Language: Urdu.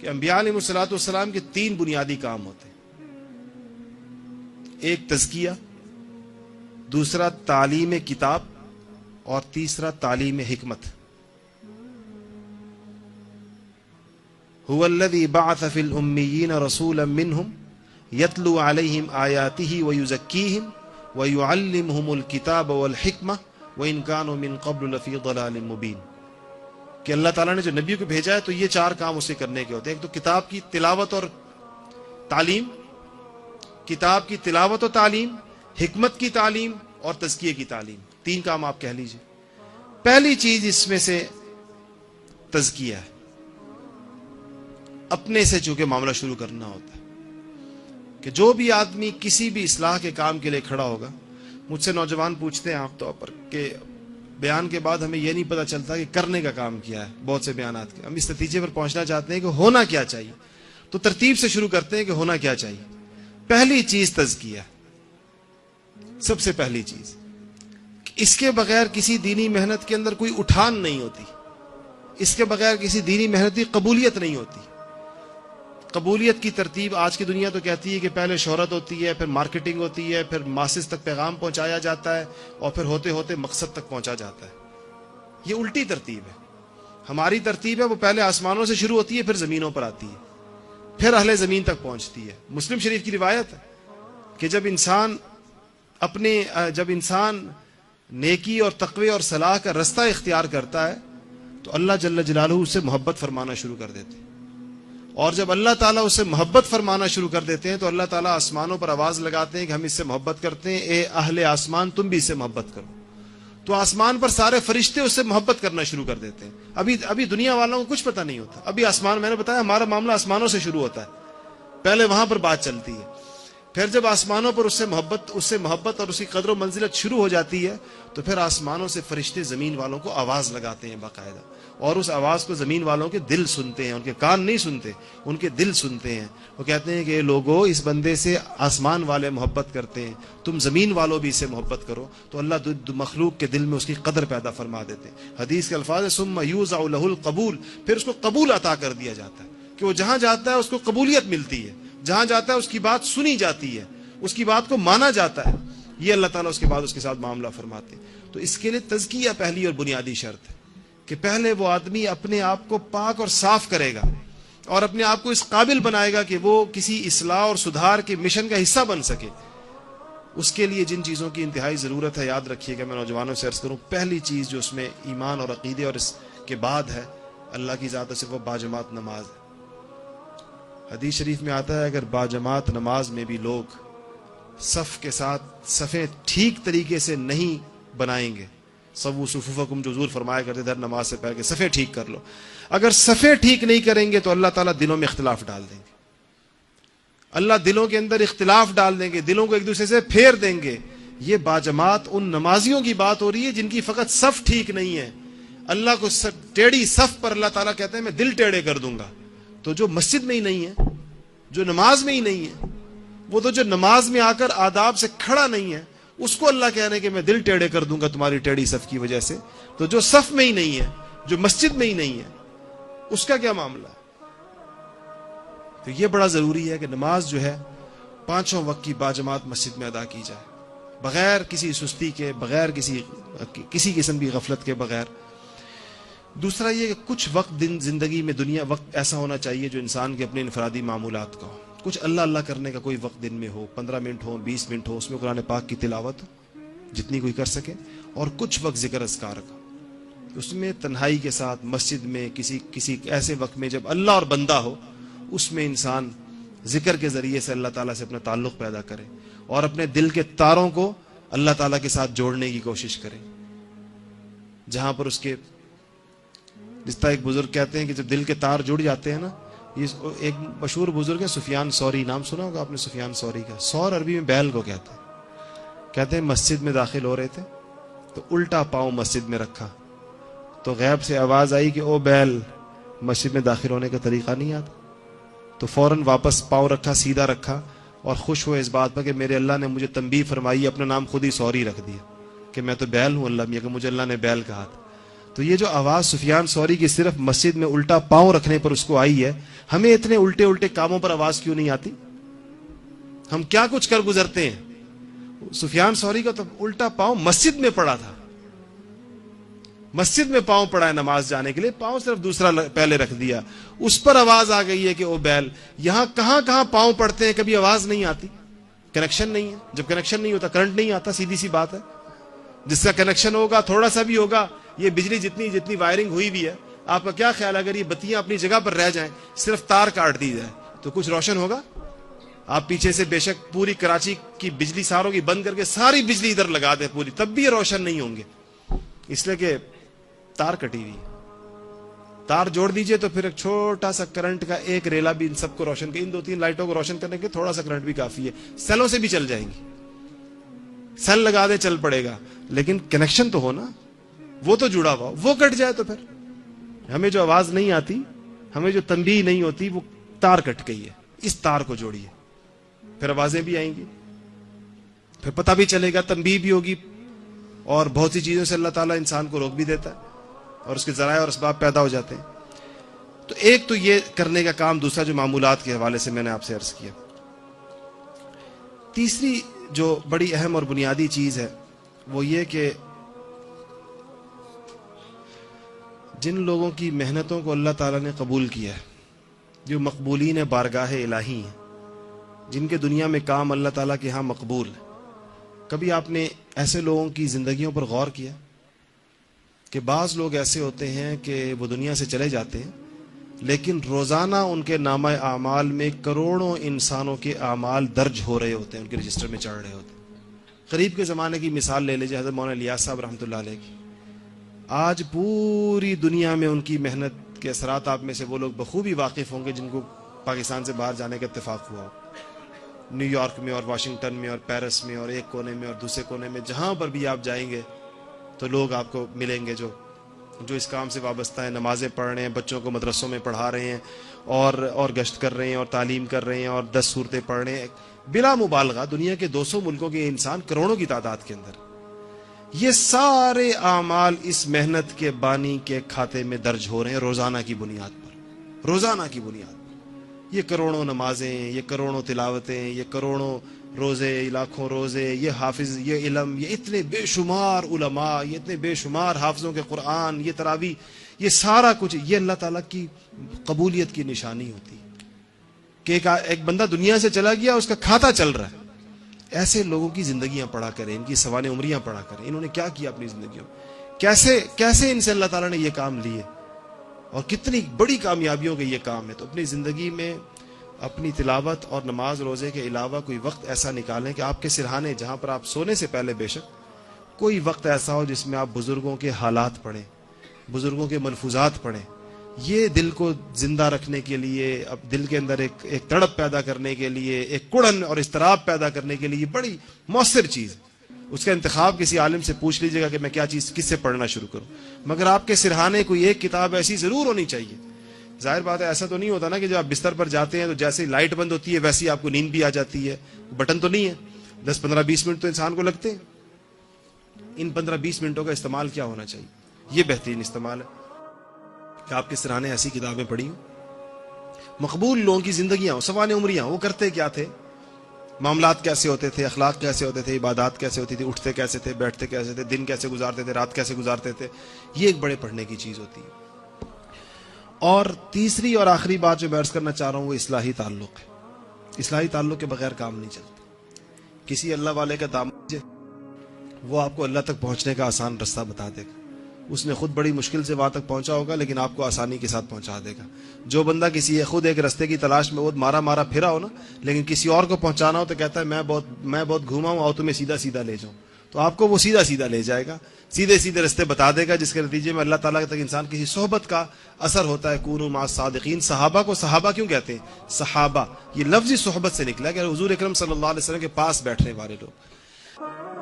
انبیاء علیہ الصلوۃ والسلام کے 3 بنیادی کام ہوتے ہیں. ایک تزکیہ، دوسرا تعلیم کتاب، اور تیسرا تعلیم حکمت. هو الذي بعث في الأميين رسولا منهم يتلو عليهم آياته ويزكيهم ويعلمهم الكتاب والحكمة وإن كانوا من قبل لفي ضلال مبين. کہ اللہ تعالیٰ نے جو نبیوں کو بھیجا ہے تو یہ 4 کام اسے کرنے کے ہوتے ہیں. ایک تو کتاب کی تلاوت اور تعلیم، کتاب کی تلاوت و تعلیم، حکمت کی تعلیم اور تزکیے کی تعلیم. 3 کام آپ کہہ لیجئے. پہلی چیز اس میں سے تزکیہ ہے. اپنے سے چونکہ معاملہ شروع کرنا ہوتا ہے کہ جو بھی آدمی کسی بھی اصلاح کے کام کے لیے کھڑا ہوگا. مجھ سے نوجوان پوچھتے ہیں عام طور پر کہ بیان کے بعد ہمیں یہ نہیں پتہ چلتا کہ کرنے کا کام کیا ہے. بہت سے بیانات کے ہم اس نتیجے پر پہنچنا چاہتے ہیں کہ ہونا کیا چاہیے. تو ترتیب سے شروع کرتے ہیں کہ ہونا کیا چاہیے. پہلی چیز تزکیہ، سب سے پہلی چیز. اس کے بغیر کسی دینی محنت کے اندر کوئی اٹھان نہیں ہوتی. اس کے بغیر کسی دینی محنت کی قبولیت نہیں ہوتی. قبولیت کی ترتیب آج کی دنیا تو کہتی ہے کہ پہلے شہرت ہوتی ہے، پھر مارکیٹنگ ہوتی ہے، پھر ماسز تک پیغام پہنچایا جاتا ہے، اور پھر ہوتے ہوتے مقصد تک پہنچا جاتا ہے. یہ الٹی ترتیب ہے. ہماری ترتیب ہے وہ پہلے آسمانوں سے شروع ہوتی ہے، پھر زمینوں پر آتی ہے، پھر اہل زمین تک پہنچتی ہے. مسلم شریف کی روایت ہے کہ جب انسان نیکی اور تقوی اور صلاح کا رستہ اختیار کرتا ہے تو اللہ جل جلالہ اس سے محبت فرمانا شروع کر دیتے ہیں. اور جب اللہ تعالیٰ اس سے محبت فرمانا شروع کر دیتے ہیں تو اللہ تعالیٰ آسمانوں پر آواز لگاتے ہیں کہ ہم اس سے محبت کرتے ہیں، اے اہل آسمان تم بھی اس سے محبت کرو. تو آسمان پر سارے فرشتے اس سے محبت کرنا شروع کر دیتے ہیں. ابھی دنیا والوں کو کچھ پتہ نہیں ہوتا. ابھی آسمان، میں نے بتایا ہمارا معاملہ آسمانوں سے شروع ہوتا ہے، پہلے وہاں پر بات چلتی ہے. پھر جب آسمانوں پر اس سے محبت اور اس کی قدر و منزلت شروع ہو جاتی ہے تو پھر آسمانوں سے فرشتے زمین والوں کو آواز لگاتے ہیں باقاعدہ. اور اس آواز کو زمین والوں کے دل سنتے ہیں. ان کے کان نہیں سنتے، ان کے دل سنتے ہیں. وہ کہتے ہیں کہ اے لوگو، اس بندے سے آسمان والے محبت کرتے ہیں، تم زمین والوں بھی اس سے محبت کرو. تو اللہ مخلوق کے دل میں اس کی قدر پیدا فرما دیتے ہیں. حدیث کے الفاظ ہے ثم یوزع لہ القبول، پھر اس کو قبول عطا کر دیا جاتا ہے کہ وہ جہاں جاتا ہے اس کو قبولیت ملتی ہے، جہاں جاتا ہے اس کی بات سنی جاتی ہے، اس کی بات کو مانا جاتا ہے. یہ اللہ تعالیٰ اس کے بعد اس کے ساتھ معاملہ فرماتے ہیں. تو اس کے لیے تزکیہ پہلی اور بنیادی شرط ہے کہ پہلے وہ آدمی اپنے آپ کو پاک اور صاف کرے گا اور اپنے آپ کو اس قابل بنائے گا کہ وہ کسی اصلاح اور سدھار کے مشن کا حصہ بن سکے. اس کے لیے جن چیزوں کی انتہائی ضرورت ہے، یاد رکھیے گا، میں نوجوانوں سے عرض کروں، پہلی چیز جو اس میں ایمان اور عقیدے اور اس کے بعد ہے اللہ کی ذات، صرف وہ باجماعت نماز ہے. حدیث شریف میں آتا ہے اگر باجماعت نماز میں بھی لوگ صف کے ساتھ صفیں ٹھیک طریقے سے نہیں بنائیں گے، سووا صفوفکم جو حضور فرمایا کرتے تھے نماز سے پہلے کہ صفیں ٹھیک کر لو، اگر صفیں ٹھیک نہیں کریں گے تو اللہ تعالیٰ دلوں میں اختلاف ڈال دیں گے. اللہ دلوں کے اندر اختلاف ڈال دیں گے، دلوں کو ایک دوسرے سے پھیر دیں گے. یہ باجماعت ان نمازیوں کی بات ہو رہی ہے جن کی فقط صف ٹھیک نہیں ہے. اللہ کو ٹیڑھی صف پر اللہ تعالیٰ کہتے ہیں میں دل ٹیڑھے کر دوں گا. تو جو مسجد میں ہی نہیں ہے، جو نماز میں ہی نہیں ہے، وہ تو جو نماز میں آ کر آداب سے کھڑا نہیں ہے، اس کو اللہ کہہ رہے ہیں کہ میں دل ٹیڑھے کر دوں گا تمہاری ٹیڑھی صف کی وجہ سے. تو جو صف میں ہی نہیں ہے، جو مسجد میں ہی نہیں ہے، اس کا کیا معاملہ ہے؟ تو یہ بڑا ضروری ہے کہ نماز جو ہے 5 وقت کی باجماعت مسجد میں ادا کی جائے، بغیر کسی سستی کے، بغیر کسی قسم کی غفلت کے بغیر. دوسرا یہ کہ کچھ وقت زندگی میں دنیا وقت ایسا ہونا چاہیے جو انسان کے اپنے انفرادی معمولات کا ہو. کچھ اللہ کرنے کا کوئی وقت دن میں ہو، 15 منٹ ہو، 20 منٹ ہو، اس میں قرآن پاک کی تلاوت جتنی کوئی کر سکے، اور کچھ وقت ذکر اذکار کا، اس میں تنہائی کے ساتھ مسجد میں کسی ایسے وقت میں جب اللہ اور بندہ ہو، اس میں انسان ذکر کے ذریعے سے اللہ تعالیٰ سے اپنا تعلق پیدا کرے اور اپنے دل کے تاروں کو اللہ تعالیٰ کے ساتھ جوڑنے کی کوشش کرے. جہاں پر اس کے جس طرح ایک بزرگ کہتے ہیں کہ جب دل کے تار جڑ جاتے ہیں نا، یہ ایک مشہور بزرگ ہے سفیان ثوری، نام سنا ہوگا آپ نے سفیان ثوری کا. ثور عربی میں بیل کو کہتے ہیں مسجد میں داخل ہو رہے تھے تو الٹا پاؤں مسجد میں رکھا تو غیب سے آواز آئی کہ او بیل، مسجد میں داخل ہونے کا طریقہ نہیں آتا. تو فوراً واپس پاؤں رکھا، سیدھا رکھا، اور خوش ہوئے اس بات پر کہ میرے اللہ نے مجھے تنبیہ فرمائی، اپنا نام خود ہی ثوری رکھ دیا کہ میں تو بیل ہوں اللہ میاں، کہ مجھے اللہ نے بیل کہا تھا. تو یہ جو آواز سفیان ثوری کی صرف مسجد میں الٹا پاؤں رکھنے پر اس کو آئی ہے، ہمیں اتنے الٹے الٹے کاموں پر آواز کیوں نہیں آتی؟ ہم کیا کچھ کر گزرتے ہیں؟ سفیان ثوری کا تو الٹا پاؤں مسجد میں پڑا تھا، مسجد میں پاؤں پڑا ہے نماز جانے کے لیے، پاؤں صرف دوسرا پہلے رکھ دیا، اس پر آواز آ گئی ہے کہ او بیل۔ یہاں کہاں کہاں پاؤں پڑتے ہیں، کبھی آواز نہیں آتی، کنیکشن نہیں ہے۔ جب کنیکشن نہیں ہوتا کرنٹ نہیں آتا، سیدھی سی بات ہے۔ جس کا کنیکشن ہوگا تھوڑا سا بھی ہوگا، یہ بجلی جتنی وائرنگ ہوئی بھی ہے، آپ کا کیا خیال ہے اگر یہ بتیاں اپنی جگہ پر رہ جائیں، صرف تار کاٹ دی جائے تو کچھ روشن ہوگا؟ آپ پیچھے سے بے شک پوری کراچی کی بجلی ساروں کی بند کر کے ساری بجلی ادھر لگا دیں پوری، تب بھی یہ روشن نہیں ہوں گے، اس لیے کہ تار کٹی ہوئی۔ تار جوڑ دیجئے تو پھر ایک چھوٹا سا کرنٹ کا ایک ریلا بھی ان سب کو روشن ان 2-3 لائٹوں کو روشن کرنے کے تھوڑا سا کرنٹ بھی کافی ہے، سیلوں سے بھی چل جائیں گی، سیل لگا دے چل پڑے گا، لیکن کنیکشن تو ہو نا، وہ تو جڑا ہوا، وہ کٹ جائے تو پھر ہمیں جو آواز نہیں آتی، ہمیں جو تنبیہ نہیں ہوتی، وہ تار کٹ گئی ہے، اس تار کو جوڑیے، پھر آوازیں بھی آئیں گی، پھر پتہ بھی چلے گا، تنبیہ بھی ہوگی، اور بہت سی چیزوں سے اللہ تعالیٰ انسان کو روک بھی دیتا ہے اور اس کے ذرائع اور اسباب پیدا ہو جاتے ہیں۔ تو ایک تو یہ کرنے کا کام، دوسرا جو معمولات کے حوالے سے میں نے آپ سے عرض کیا۔ تیسری جو بڑی اہم اور بنیادی چیز ہے وہ یہ کہ جن لوگوں کی محنتوں کو اللہ تعالیٰ نے قبول کیا ہے، جو مقبولین بارگاہ الہی ہیں، جن کے دنیا میں کام اللہ تعالیٰ کے ہاں مقبول ہے، کبھی آپ نے ایسے لوگوں کی زندگیوں پر غور کیا کہ بعض لوگ ایسے ہوتے ہیں کہ وہ دنیا سے چلے جاتے ہیں، لیکن روزانہ ان کے نامہ اعمال میں کروڑوں انسانوں کے اعمال درج ہو رہے ہوتے ہیں، ان کے رجسٹر میں چڑھ رہے ہوتے ہیں۔ قریب کے زمانے کی مثال لے لیجیے، حضرت مولانا الیاس صاحب رحمۃ اللہ علیہ کی، آج پوری دنیا میں ان کی محنت کے اثرات آپ میں سے وہ لوگ بخوبی واقف ہوں گے جن کو پاکستان سے باہر جانے کا اتفاق ہوا ہو، نیو یارک میں اور واشنگٹن میں اور پیرس میں اور ایک کونے میں اور دوسرے کونے میں، جہاں پر بھی آپ جائیں گے تو لوگ آپ کو ملیں گے جو اس کام سے وابستہ ہیں، نمازیں پڑھ رہے ہیں، بچوں کو مدرسوں میں پڑھا رہے ہیں، اور گشت کر رہے ہیں اور تعلیم کر رہے ہیں اور 10 صورتیں پڑھ رہے ہیں، بلا مبالغہ دنیا کے 200 ملکوں کے انسان کروڑوں کی تعداد کے اندر، یہ سارے اعمال اس محنت کے بانی کے کھاتے میں درج ہو رہے ہیں روزانہ کی بنیاد پر، روزانہ کی بنیاد پر۔ یہ کروڑوں نمازیں، یہ کروڑوں تلاوتیں، یہ کروڑوں روزے، لاکھوں روزے، یہ حافظ، یہ علم، یہ اتنے بے شمار علماء، یہ اتنے بے شمار حافظوں کے قرآن، یہ تراویح، یہ سارا کچھ، یہ اللہ تعالیٰ کی قبولیت کی نشانی ہوتی ہے کہ ایک بندہ دنیا سے چلا گیا، اس کا کھاتا چل رہا ہے۔ ایسے لوگوں کی زندگیاں پڑھا کریں، ان کی سوانح عمریاں پڑھا کریں، انہوں نے کیا کیا اپنی زندگیوں میں، کیسے ان سے اللہ تعالیٰ نے یہ کام لیے اور کتنی بڑی کامیابیوں کا یہ کام ہے۔ تو اپنی زندگی میں اپنی تلاوت اور نماز روزے کے علاوہ کوئی وقت ایسا نکالیں کہ آپ کے سرہانے، جہاں پر آپ سونے سے پہلے بے شک کوئی وقت ایسا ہو جس میں آپ بزرگوں کے حالات پڑھیں، بزرگوں کے ملفوظات پڑھیں۔ یہ دل کو زندہ رکھنے کے لیے، اب دل کے اندر ایک تڑپ پیدا کرنے کے لیے، ایک کڑن اور اضطراب پیدا کرنے کے لیے بڑی مؤثر چیز۔ اس کا انتخاب کسی عالم سے پوچھ لیجیے گا کہ میں کیا چیز کس سے پڑھنا شروع کروں، مگر آپ کے سرہانے کوئی ایک کتاب ایسی ضرور ہونی چاہیے۔ ظاہر بات ہے ایسا تو نہیں ہوتا نا کہ جب آپ بستر پر جاتے ہیں تو جیسے لائٹ بند ہوتی ہے ویسے ہی آپ کو نیند بھی آ جاتی ہے، بٹن تو نہیں ہے، 10-15-20 منٹ تو انسان کو لگتے ہیں۔ ان 15-20 منٹوں کا استعمال کیا ہونا چاہیے؟ یہ بہترین استعمال ہے کہ آپ کے سرانے ایسی کتابیں پڑھی ہوں، مقبول لوگوں کی زندگیاں ہوں، سوانح عمریاں، وہ کرتے کیا تھے، معاملات کیسے ہوتے تھے، اخلاق کیسے ہوتے تھے، عبادات کیسے ہوتی تھی، اٹھتے کیسے تھے، بیٹھتے کیسے تھے، دن کیسے گزارتے تھے، رات کیسے گزارتے تھے۔ یہ ایک بڑے پڑھنے کی چیز ہوتی ہے۔ اور تیسری اور آخری بات جو میں عرض کرنا چاہ رہا ہوں وہ اصلاحی تعلق ہے۔ اصلاحی تعلق کے بغیر کام نہیں چلتا۔ کسی اللہ والے کا دامن، وہ آپ کو اللہ تک پہنچنے کا آسان رستہ بتا دے گا۔ اس نے خود بڑی مشکل سے وہاں تک پہنچا ہوگا لیکن آپ کو آسانی کے ساتھ پہنچا دے گا۔ جو بندہ خود ایک رستے کی تلاش میں وہ مارا پھرا ہو نا، لیکن کسی اور کو پہنچانا ہو تو کہتا ہے میں بہت گھوما ہوں، آؤ تمہیں سیدھا لے جاؤں، تو آپ کو وہ سیدھا لے جائے گا، سیدھے رستے بتا دے گا، جس کے نتیجے میں اللہ تعالیٰ تک انسان کسی صحبت کا اثر ہوتا ہے۔ کونوا مع الصادقین، صحابہ کو صحابہ کیوں کہتے ہیں؟ صحابہ یہ لفظ صحبت سے نکلا کہ حضور اکرم صلی اللہ علیہ وسلم کے پاس بیٹھنے والے لوگ۔